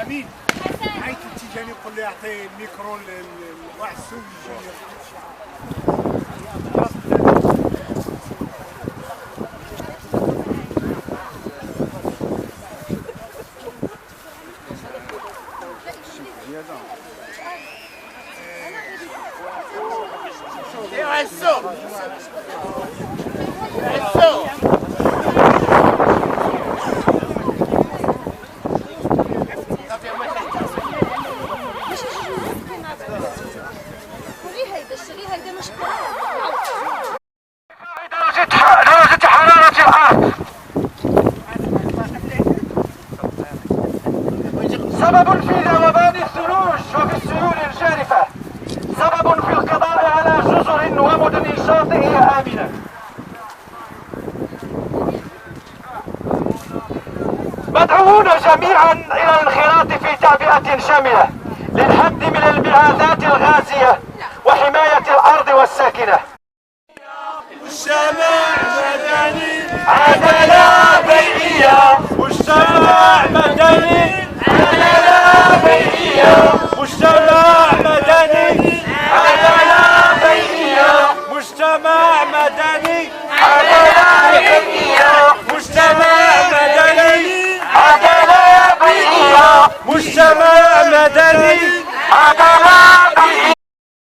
امين عيط التيجاني يقول لي اعطي الميكرو لواحد السوي يجي درجة حرارة الأرض سبب في ذوبان الثلوج وفي السيول الجارفة، سبب في القضاء على جزر ومدن شاطئية آمنة. مدعوون جميعا إلى الانخراط في تعبئة شاملة للحد من الانبعاثات الغازية وحماية الأرض والساكنة. مجتمع مدني عدالة بيئية، مجتمع مدني عدالة بيئية، مجتمع مدني عدالة بيئية، مجتمع مدني عدالة بيئية، مجتمع مدني عدالة بيئية، مجتمع مدني عدالة